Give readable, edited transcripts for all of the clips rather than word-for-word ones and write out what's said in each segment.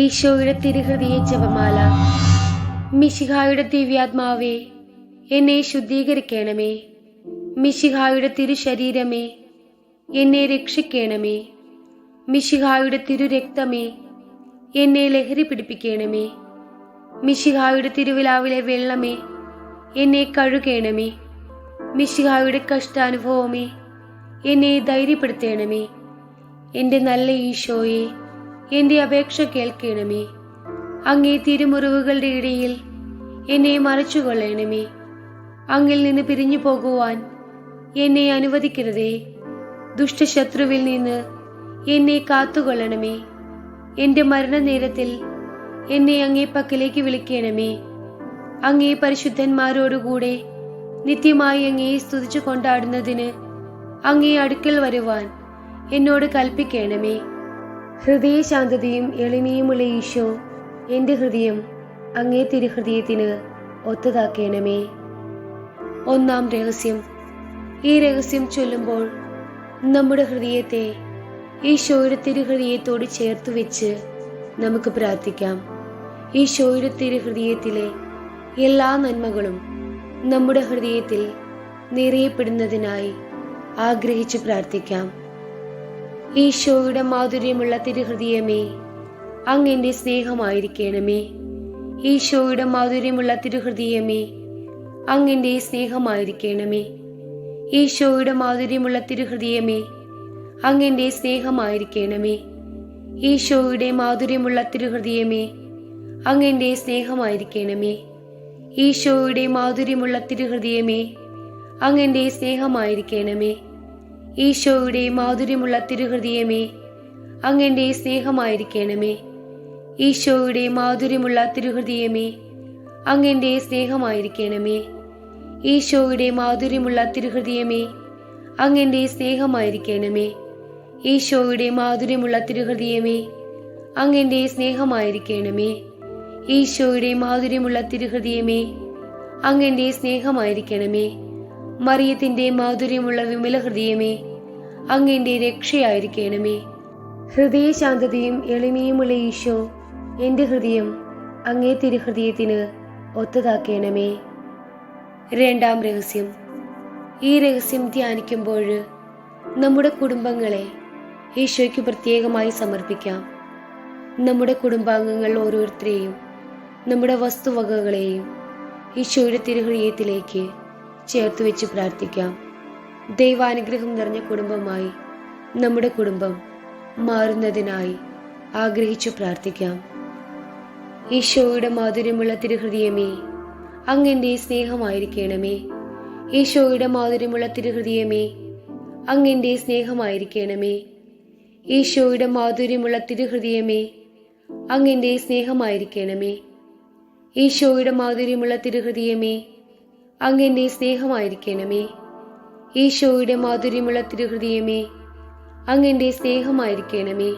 ഈശോയുടെ തിരുഹൃദയ ജപമാല. മിശിഹായുടെ ദിവ്യാത്മാവേ, എന്നെ ശുദ്ധീകരിക്കണമേ. മിശിഹായുടെ തിരുശരീരമേ, എന്നെ രക്ഷിക്കണമേ. മിശിഹായുടെ തിരുരക്തമേ, എന്നെ ലഹരി പിടിപ്പിക്കണമേ. മിശിഹായുടെ തിരുവിലാവിലെ വെള്ളമേ, എന്നെ കഴുകണമേ. മിശിഹായുടെ കഷ്ടാനുഭവമേ, എന്നെ ധൈര്യപ്പെടുത്തണമേ. എൻ്റെ നല്ല ഈശോയെ, എൻ്റെ അപേക്ഷ കേൾക്കണമേ. അങ്ങേ തിരുമുറിവുകളുടെ ഇടയിൽ എന്നെ മറച്ചുകൊള്ളണമേ. അങ്ങിൽ നിന്ന് പിരിഞ്ഞു പോകുവാൻ എന്നെ അനുവദിക്കരുതേ. ദുഷ്ടശത്രുവിൽ നിന്ന് എന്നെ കാത്തുകൊള്ളണമേ. എൻ്റെ മരണനേരത്തിൽ എന്നെ അങ്ങേ പക്കലേക്ക് വിളിക്കണമേ. അങ്ങേ പരിശുദ്ധന്മാരോടുകൂടെ നിത്യമായി അങ്ങയെ സ്തുതിച്ചു കൊണ്ടാടുന്നതിന് അങ്ങേ അടുക്കൽ വരുവാൻ എന്നോട് കൽപ്പിക്കണമേ. ഹൃദയശാന്തതയും എളിമയുമുള്ള ഈശോ, എൻ്റെ ഹൃദയം അങ്ങേ തിരുഹൃദയത്തിന് ഒത്തതാക്കണമേ. ഒന്നാം രഹസ്യം. ഈ രഹസ്യം ചൊല്ലുമ്പോൾ നമ്മുടെ ഹൃദയത്തെ ഈശോയുടെ തിരുഹൃദയത്തോട് ചേർത്ത് വെച്ച് നമുക്ക് പ്രാർത്ഥിക്കാം. ഈശോയുടെ തിരുഹൃദയത്തിലെ എല്ലാ നന്മകളും നമ്മുടെ ഹൃദയത്തിൽ നിറയപ്പെടുന്നതിനായി ആഗ്രഹിച്ചു പ്രാർത്ഥിക്കാം. ഈശോയുടെ മാധുര്യമുള്ള തിരുഹൃദയമേ, അങ്ങെൻ്റെ സ്നേഹമായിരിക്കണമേ. ഈശോയുടെ മാധുര്യമുള്ള തിരുഹൃദയമേ, അങ്ങെൻ്റെ സ്നേഹമായിരിക്കണമേ. ഈശോയുടെ മാധുര്യമുള്ള തിരുഹൃദയമേ, അങ്ങെൻ്റെ സ്നേഹമായിരിക്കണമേ. ഈശോയുടെ മാധുര്യമുള്ള തിരുഹൃദയമേ, അങ്ങെൻ്റെ സ്നേഹമായിരിക്കണമേ. ഈശോയുടെ മാധുര്യമുള്ള തിരുഹൃദയമേ, അങ്ങെൻ്റെ സ്നേഹമായിരിക്കണമേ. ഈശോയുടെ മാധുര്യമുള്ള തിരുഹൃദയമേ, അങ്ങെൻ്റെ സ്നേഹമായിരിക്കണമേ. ഈശോയുടെ മാധുര്യമുള്ള തിരുഹൃദയമേ, അങ്ങെൻ്റെ സ്നേഹമായിരിക്കണമേ. ഈശോയുടെ മാധുര്യമുള്ള തിരുഹൃദയമേ, അങ്ങെൻ്റെ സ്നേഹമായിരിക്കണമേ. ഈശോയുടെ മാധുര്യമുള്ള തിരുഹൃദയമേ, അങ്ങെൻ്റെ സ്നേഹമായിരിക്കണമേ. ഈശോയുടെ മാധുര്യമുള്ള തിരുഹൃദയമേ, അങ്ങെൻ്റെ സ്നേഹമായിരിക്കണമേ. മറിയത്തിൻ്റെ മാധുര്യമുള്ള വിമല ഹൃദയമേ, അങ്ങെൻ്റെ രക്ഷയായിരിക്കണമേ. ഹൃദയശാന്തതയും എളിമയുമുള്ള ഈശോ, എൻ്റെ ഹൃദയം അങ്ങേ തിരുഹൃദയത്തിന് ഒത്തതാക്കണമേ. രണ്ടാം രഹസ്യം. ഈ രഹസ്യം ധ്യാനിക്കുമ്പോൾ നമ്മുടെ കുടുംബങ്ങളെ ഈശോയ്ക്ക് പ്രത്യേകമായി സമർപ്പിക്കാം. നമ്മുടെ കുടുംബാംഗങ്ങൾ ഓരോരുത്തരെയും നമ്മുടെ വസ്തുവകകളെയും ഈശോയുടെ തിരുഹൃദയത്തിലേക്ക് ചേർത്ത് വെച്ച് പ്രാർത്ഥിക്കാം. ദൈവാനുഗ്രഹം നിറഞ്ഞ കുടുംബമായി നമ്മുടെ കുടുംബം മാറുന്നതിനായി ആഗ്രഹിച്ചു പ്രാർത്ഥിക്കാം. ഈശോയുടെ മാധുര്യമുള്ള തിരുഹൃദയമേ, അങ്ങെൻ്റെ സ്നേഹമായിരിക്കണമേ. ഈശോയുടെ മാധുര്യമുള്ള തിരുഹൃദയമേ, അങ്ങെൻ്റെ സ്നേഹമായിരിക്കണമേ. ഈശോയുടെ മാധുര്യമുള്ള തിരുഹൃദയമേ, അങ്ങെൻ്റെ സ്നേഹമായിരിക്കണമേ. ഈശോയുടെ മാധുര്യമുള്ള തിരുഹൃദയമേ, അങ്ങെൻ്റെ സ്നേഹമായിരിക്കണമേ. ഈശോയുടെ മാധുര്യമുള്ള തിരുഹൃദയമേ, അങ്ങെൻ്റെ സ്നേഹമായിരിക്കണമേ.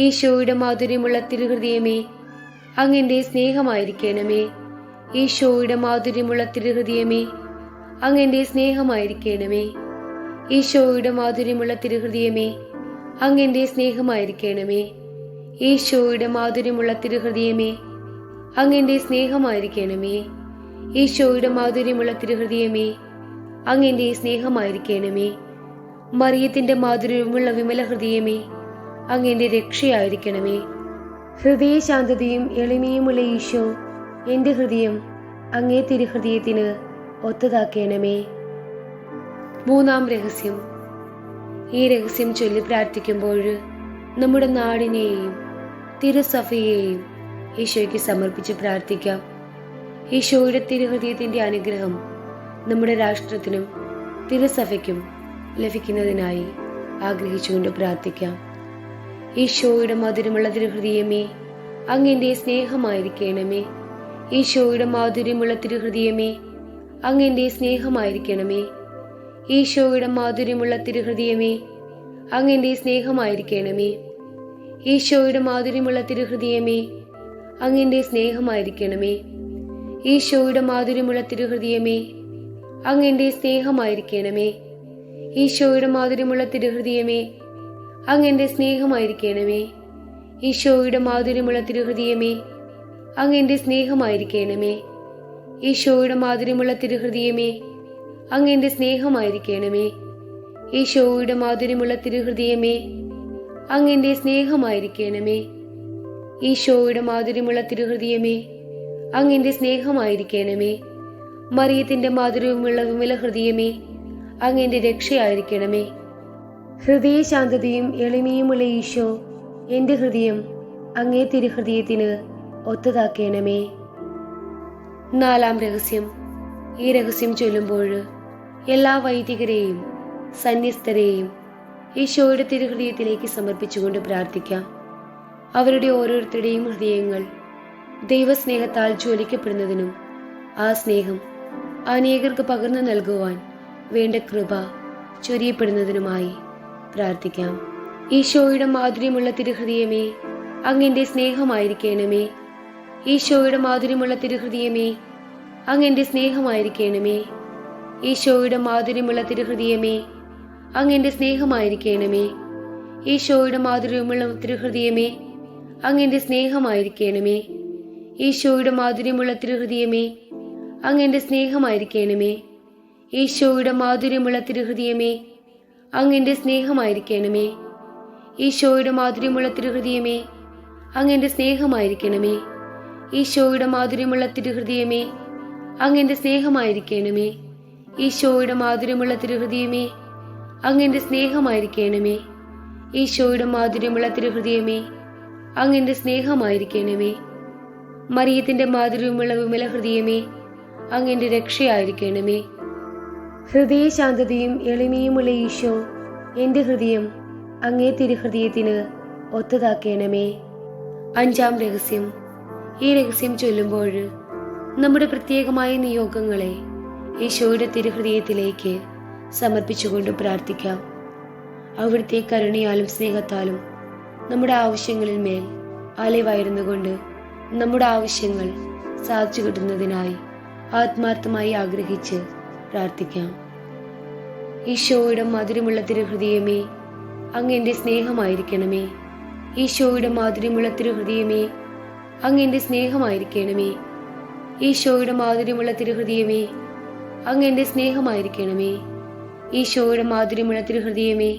ഈശോയുടെ മാധുര്യമുള്ള തിരുഹൃദയമേ, അങ്ങെൻ്റെ സ്നേഹമായിരിക്കണമേ. ഈശോയുടെ മാധുര്യമുള്ള തിരുഹൃദയമേ, അങ്ങെൻ്റെ സ്നേഹമായിരിക്കണമേ. ഈശോയുടെ മാധുര്യമുള്ള തിരുഹൃദയമേ, അങ്ങെൻ്റെ സ്നേഹമായിരിക്കണമേ. ഈശോയുടെ മാധുര്യമുള്ള തിരുഹൃദയമേ, അങ്ങെൻ്റെ സ്നേഹമായിരിക്കണമേ. ഈശോയുടെ മാധുര്യമുള്ള തിരുഹൃദയമേ, അങ്ങെൻ്റെ സ്നേഹമായിരിക്കണമേ. മറിയത്തിൻ്റെ മാധുര്യമുള്ള വിമല ഹൃദയമേ, അങ്ങെൻ്റെ രക്ഷയായിരിക്കണമേ. ഹൃദയശാന്തതയും എളിമയുമുള്ള ഈശോ, എൻ്റെ ഹൃദയം അങ്ങേ തിരുഹൃദയത്തിന് ഒത്തതാക്കണമേ. മൂന്നാം രഹസ്യം. ഈ രഹസ്യം ചൊല്ലി പ്രാർത്ഥിക്കുമ്പോൾ നമ്മുടെ നാടിനെയും തിരുസഭയെയും ഈശോയ്ക്ക് സമർപ്പിച്ച് പ്രാർത്ഥിക്കാം. ഈശോയുടെ തിരുഹൃദയത്തിൻ്റെ അനുഗ്രഹം നമ്മുടെ രാഷ്ട്രത്തിനും തിരുസഭയ്ക്കും ലഭിക്കുന്നതിനായി ആഗ്രഹിച്ചുകൊണ്ട് പ്രാർത്ഥിക്കാം. ഈശോയുടെ മധുരമുള്ള തിരുഹൃദയമേ, അങ്ങെൻ്റെ സ്നേഹമായിരിക്കണമേ. ഈശോയുടെ മാധുര്യമുള്ള തിരുഹൃദയമേ, അങ്ങെൻ്റെ സ്നേഹമായിരിക്കണമേ. ഈശോയുടെ മാധുര്യമുള്ള തിരുഹൃദയമേ, അങ്ങെൻ്റെ സ്നേഹമായിരിക്കണമേ. ഈശോയുടെ മാധുര്യമുള്ള തിരുഹൃദയമേ, അങ്ങെൻ്റെ സ്നേഹമായിരിക്കണമേ. ഈശോയുടെ മാധുര്യമുള്ള തിരുഹൃദയമേ, അങ്ങെൻ്റെ സ്നേഹമായിരിക്കണമേ. ഈശോയുടെ മാധുര്യമുള്ള തിരുഹൃദയമേ, അങ്ങെൻ്റെ സ്നേഹമായിരിക്കണമേ. ഈശോയുടെ മാധുര്യമുള്ള തിരുഹൃദയമേ, അങ്ങ് എൻ്റെ സ്നേഹമായിരിക്കണമേ. ഈശോയുടെ മാധുര്യമുള്ള തിരുഹൃദയമേ, അങ്ങ് എൻ്റെ സ്നേഹമായിരിക്കണമേ. ഈശോയുടെ മാധുര്യമുള്ള തിരുഹൃദയമേ, അങ്ങ് എൻ്റെ സ്നേഹമായിരിക്കണമേ. ഈശോയുടെ മാധുര്യമുള്ള തിരുഹൃദയമേ, അങ്ങ് എൻ്റെ സ്നേഹമായിരിക്കണമേ. മറിയത്തിന്റെ മാധുര്യമുള്ള വിമല ഹൃദയമേ, അങ്ങ് എൻ്റെ രക്ഷയായിരിക്കണമേ. ഹൃദയശാന്തതയും എളിമയുമുള്ള ഈശോ, എൻ്റെ ഹൃദയം അങ്ങേ തിരുഹൃദയത്തിന് ഒത്തതാക്കണമേ. നാലാം രഹസ്യം. ഈ രഹസ്യം ചൊല്ലുമ്പോൾ എല്ലാ വൈദികരെയും സന്യസ്തരെയും ഈശോയുടെ തിരുഹൃദയത്തിലേക്ക് സമർപ്പിച്ചുകൊണ്ട് പ്രാർത്ഥിക്കാം. അവരുടെ ഓരോരുത്തരുടെയും ഹൃദയങ്ങൾ ദൈവസ്നേഹത്താൽ ജ്വലിക്കപ്പെടുന്നതിനും ആ സ്നേഹം അനേകർക്ക് പകർന്നു നൽകുവാൻ വേണ്ട കൃപ ചൊരിയപ്പെടുന്നതിനുമായി പ്രാർത്ഥിക്കാം. ഈശോയുടെ മാധുര്യമുള്ള തിരുഹൃദയമേ, അങ്ങെന്റെ സ്നേഹമായിരിക്കണമേ. ഈശോയുടെ മാധുര്യമുള്ള തിരുഹൃദയമേ, അങ്ങെന്റെ സ്നേഹമായിരിക്കണമേ. ഈശോയുടെ മാധുര്യമുള്ള തിരുഹൃദയമേ, അങ്ങെന്റെ സ്നേഹമായിരിക്കണമേ. ഈശോയുടെ മാധുര്യമുള്ള തിരുഹൃദയമേ, അങ്ങെന്റെ സ്നേഹമായിരിക്കണമേ. ഈശോയുടെ മാധുര്യമുള്ള തിരുഹൃദയമേ, അങ്ങെന്റെ സ്നേഹമായിരിക്കണമേ. ഈശോയുടെ മാധുര്യമുള്ള തിരുഹൃദയമേ, അങ്ങെന്റെ സ്നേഹമായിരിക്കണമേ. ഈശോയുടെ മാധുര്യമുള്ള തിരുഹൃദയമേ, അങ്ങെന്റെ സ്നേഹമായിരിക്കണമേ. ഈശോയുടെ മാധുര്യമുള്ള തിരുഹൃദയമേ, അങ്ങെന്റെ സ്നേഹമായിരിക്കണമേ. ഈശോയുടെ മാധുര്യമുള്ള തിരുഹൃദയമേ, അങ്ങെന്റെ സ്നേഹമായിരിക്കണമേ. ഈശോയുടെ മാധുര്യമുള്ള തിരുഹൃദയമേ, അങ്ങെന്റെ സ്നേഹമായിരിക്കണമേ. മറിയത്തിന്റെ മാധുര്യമുള്ള വിമല ഹൃദയമേ, അങ്ങെന്റെ രക്ഷയായിരിക്കണമേ. ഹൃദയശാന്തതയും എളിമയുമുള്ള ഈശോ, എൻ്റെ ഹൃദയം അങ്ങേ തിരുഹൃദയത്തിന് ഒത്തതാക്കണമേ. അഞ്ചാം രഹസ്യം. ഈ രഹസ്യം ചൊല്ലുമ്പോൾ നമ്മുടെ പ്രത്യേകമായ നിയോഗങ്ങളെ ഈശോയുടെ തിരുഹൃദയത്തിലേക്ക് സമർപ്പിച്ചുകൊണ്ട് പ്രാർത്ഥിക്കാം. അവിടുത്തെ കരുണയാലും സ്നേഹത്താലും നമ്മുടെ ആവശ്യങ്ങളിൽ മേൽ അലവായിരുന്നുകൊണ്ട് നമ്മുടെ ആവശ്യങ്ങൾ സാധിച്ചു കിട്ടുന്നതിനായി ആത്മാർത്ഥമായി ആഗ്രഹിച്ച് പ്രാർത്ഥിക്കാം. ഈശോയുടെ മധുരമുള്ള തിരുഹൃദയമേ, അങ്ങെന്റെ സ്നേഹമായിരിക്കണമേ. ഈശോയുടെ മാധുര്യമുള്ള തിരുഹൃദയമേ, അങ്ങെന്റെ സ്നേഹമായിരിക്കണമേ. ഈശോയുടെ മാധുര്യമുള്ള തിരുഹൃദയമേ, അങ്ങെന്റെ സ്നേഹമായിരിക്കണമേ. ഈശോയുടെ മാധുര്യമുള്ള തിരുഹൃദയമേ,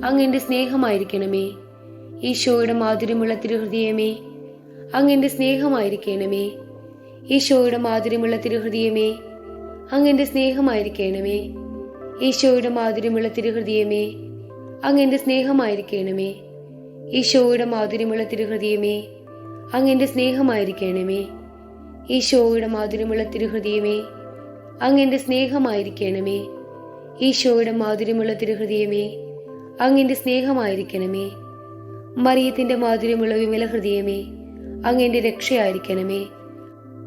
അങ്ങെന്റെ സ്നേഹമായിരിക്കണമേ. ഈശോയുടെ മാധുര്യമുള്ള തിരുഹൃദയമേ, അങ്ങെന്റെ സ്നേഹമായിരിക്കണമേ. ഈശോയുടെ മാധുര്യമുള്ള തിരുഹൃദയമേ, അങ്ങെന്റെ സ്നേഹമായിരിക്കണമേ. ഈശോയുടെ മാധുര്യമുള്ള തിരുഹൃദയമേ, അങ്ങെന്റെ സ്നേഹമായിരിക്കണമേ. ഈശോയുടെ മാധുര്യമുള്ള തിരുഹൃദയമേ, അങ്ങെന്റെ സ്നേഹമായിരിക്കണമേ. ഈശോയുടെ മാധുര്യമുള്ള തിരുഹൃദയമേ, അങ്ങെന്റെ സ്നേഹമായിരിക്കണമേ. ഈശോയുടെ മാധുര്യമുള്ള തിരുഹൃദയമേ, അങ്ങെന്റെ സ്നേഹമായിരിക്കണമേ. മറിയത്തിന്റെ മാധുര്യമുള്ള വിമല ഹൃദയമേ, അങ്ങെന്റെ രക്ഷയായിരിക്കണമേ.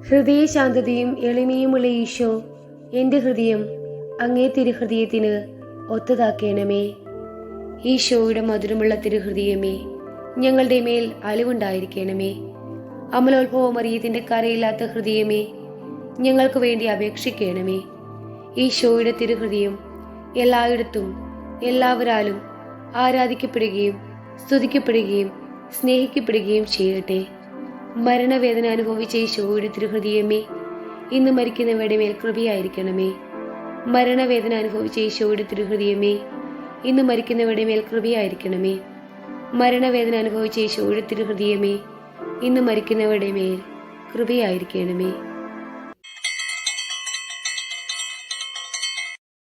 ഹൃദയശാന്തതയും എളിമയുമുള്ള ഈശോ, എൻ്റെ ഹൃദയം അങ്ങേ തിരുഹൃദയത്തിന് ഒത്തതാക്കണമേ. ഈശോയുടെ മധുരമുള്ള തിരുഹൃദയമേ, ഞങ്ങളുടെ മേൽ അലിവുണ്ടായിരിക്കണമേ. അമലോത്ഭവ മറിയത്തിന്റെ കരയില്ലാത്ത ഹൃദയമേ, ഞങ്ങൾക്ക് വേണ്ടി അപേക്ഷിക്കണമേ. ഈശോയുടെ തിരുഹൃദയം എല്ലായിടത്തും എല്ലാവരാലും ആരാധിക്കപ്പെടുകയും സ്തുതിക്കപ്പെടുകയും സ്നേഹിക്കപ്പെടുകയും ചെയ്യട്ടെ. മരണവേദന അനുഭവിച്ച ഈശോയുടെ തിരുഹൃദയമേ, ഇന്ന് മരിക്കുന്നവരുടെ മേൽ കൃപയായിരിക്കണമേ. മരണവേദന അനുഭവിച്ച ഈശോയുടെ തിരുഹൃദയമേ, ഇന്ന് മരിക്കുന്നവരുടെ മേൽ കൃപയായിരിക്കണമേ. മരണവേദന അനുഭവിച്ച ഈശോയുടെ തിരുഹൃദയമേ, ഇന്ന് മരിക്കുന്നവരുടെ മേൽ കൃപയായിരിക്കണമേ.